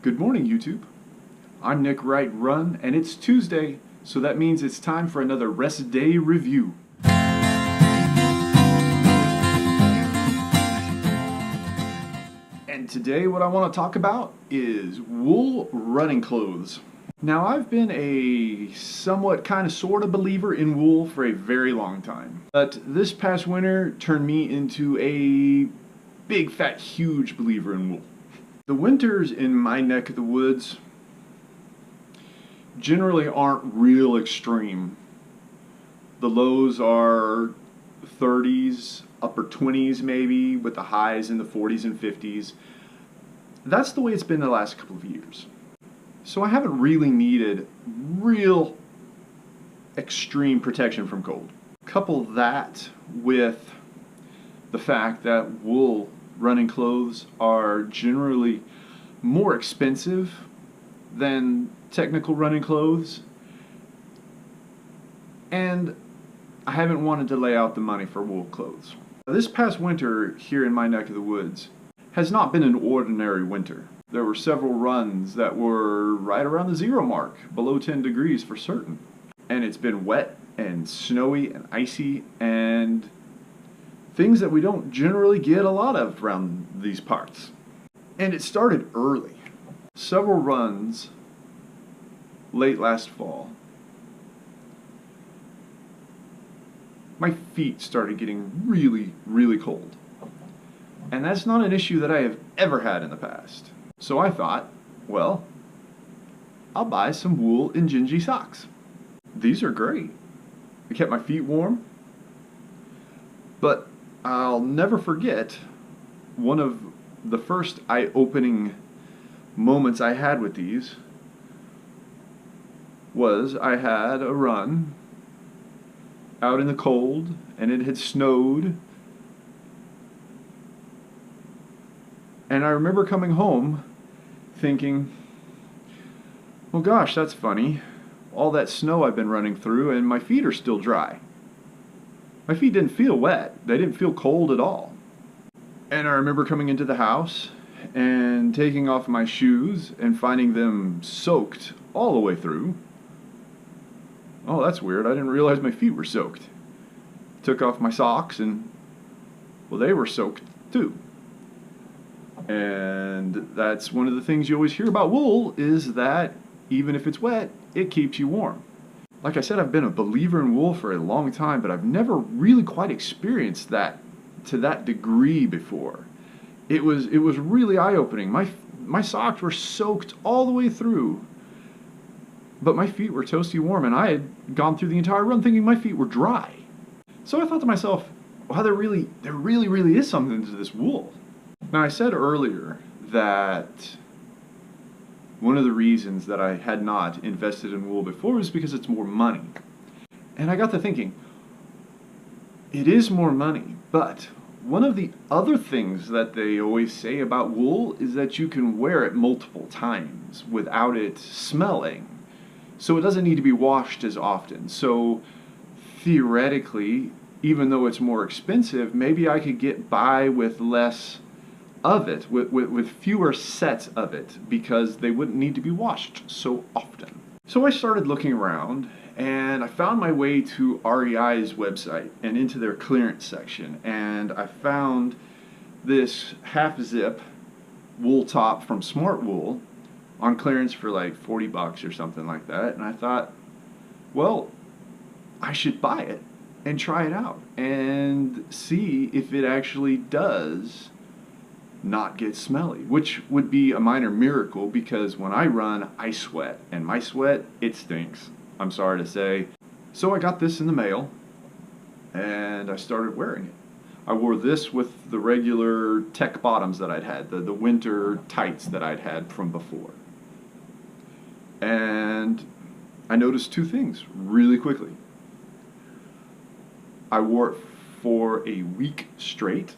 Good morning, YouTube. I'm Nick Wright Run, and it's Tuesday, so that means it's time for another Rest Day review. And today what I want to talk about is wool running clothes. Now, I've been a somewhat kind of sort of believer in wool for a very long time, but this past winter turned me into a big fat huge believer in wool. The winters in my neck of the woods generally aren't real extreme. The lows are 30s, upper 20s maybe, with the highs in the 40s and 50s. That's the way it's been the last couple of years. So I haven't really needed real extreme protection from cold. Couple that with the fact that wool running clothes are generally more expensive than technical running clothes, and I haven't wanted to lay out the money for wool clothes. This past winter here in my neck of the woods has not been an ordinary winter. There were several runs that were right around the 0 mark, below 10 degrees for certain. And it's been wet and snowy and icy and things that we don't generally get a lot of around these parts. And it started early. Several runs late last fall, my feet started getting really cold. And that's not an issue that I have ever had in the past. So I thought, well, I'll buy some wool Injinji socks. These are great. They kept my feet warm. But I'll never forget one of the first eye-opening moments I had with these was I had a run out in the cold and it had snowed, and I remember coming home thinking, well gosh, that's funny, all that snow I've been running through and my feet are still dry. My feet didn't feel wet. They didn't feel cold at all. And I remember coming into the house and taking off my shoes and finding them soaked all the way through. Oh, that's weird. I didn't realize my feet were soaked. Took off my socks and, well, they were soaked too. And that's one of the things you always hear about wool is that even if it's wet, it keeps you warm. Like I said, I've been a believer in wool for a long time, but I've never really quite experienced that to that degree before. It was really eye-opening. My socks were soaked all the way through, but my feet were toasty warm, and I had gone through the entire run thinking my feet were dry. So I thought to myself, wow, there really is something to this wool. Now, I said earlier that one of the reasons that I had not invested in wool before was because it's more money. And I got to thinking, it is more money, but one of the other things that they always say about wool is that you can wear it multiple times without it smelling. So it doesn't need to be washed as often. So theoretically, even though it's more expensive, maybe I could get by with less of it, with fewer sets of it, because they wouldn't need to be washed so often. So I started looking around, and I found my way to REI's website and into their clearance section, and I found this half-zip wool top from Smartwool on clearance for like $40 or something like that, and I thought, well, I should buy it and try it out and see if it actually does not get smelly, which would be a minor miracle because when I run, I sweat, and my sweat, it stinks, I'm sorry to say. So I got this in the mail, and I started wearing it. I wore this with the regular tech bottoms that I'd had, the winter tights that I'd had from before. And I noticed two things really quickly. I wore it for a week straight,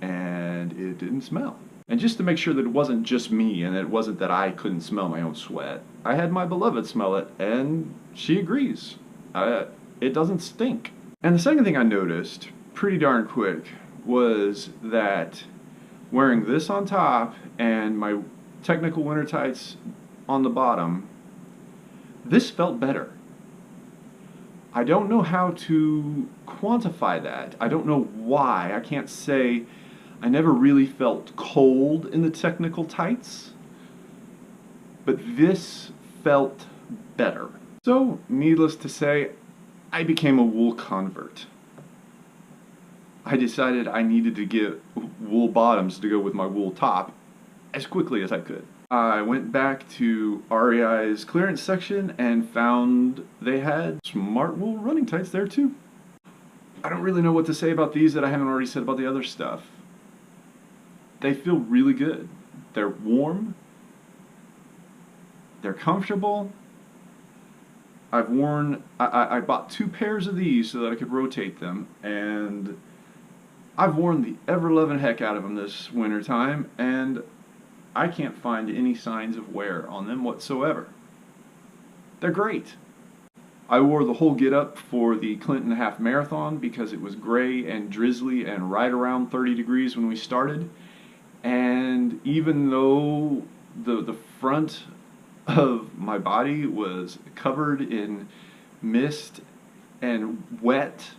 and it didn't smell. And just to make sure that it wasn't just me and it wasn't that I couldn't smell my own sweat, I had my beloved smell it, and she agrees. It doesn't stink. And the second thing I noticed pretty darn quick was that wearing this on top and my technical winter tights on the bottom, this felt better. I don't know how to quantify that. I don't know why. I can't say. I never really felt cold in the technical tights, but this felt better. So, needless to say, I became a wool convert. I decided I needed to get wool bottoms to go with my wool top as quickly as I could. I went back to REI's clearance section and found they had smart wool running tights there too. I don't really know what to say about these that I haven't already said about the other stuff. They feel really good. They're warm. They're comfortable. I've worn, I bought 2 pairs of these so that I could rotate them, and I've worn the ever-loving heck out of them this winter time, and I can't find any signs of wear on them whatsoever. They're great. I wore the whole get-up for the Clinton Half Marathon because it was gray and drizzly and right around 30 degrees when we started, and even though the front of my body was covered in mist and wet,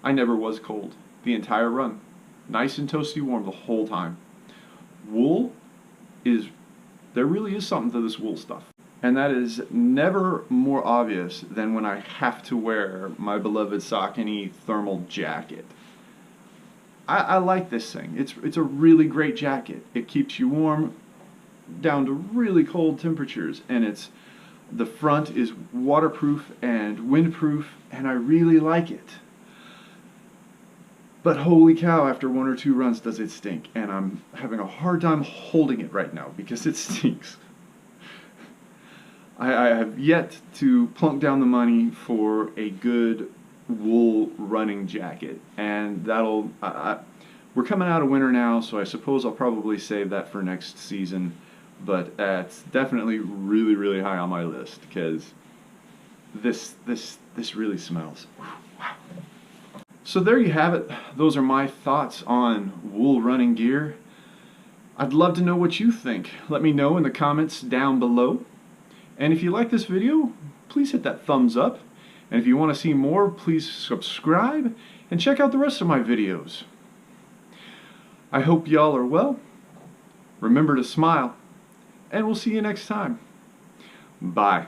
I never was cold the entire run. Nice and toasty warm the whole time. Wool there really is something to this wool stuff. And that is never more obvious than when I have to wear my beloved Saucony thermal jacket. I like this thing. It's a really great jacket. It keeps you warm down to really cold temperatures, and the front is waterproof and windproof, and I really like it. But holy cow, after 1 or 2 runs does it stink, and I'm having a hard time holding it right now because it stinks. I have yet to plunk down the money for a good wool running jacket, and we're coming out of winter now, so I suppose I'll probably save that for next season. But that's definitely really, really high on my list because this really smells. Wow. So there you have it. Those are my thoughts on wool running gear. I'd love to know what you think. Let me know in the comments down below. And if you like this video, please hit that thumbs up. And if you want to see more, please subscribe and check out the rest of my videos. I hope y'all are well. Remember to smile. And we'll see you next time. Bye.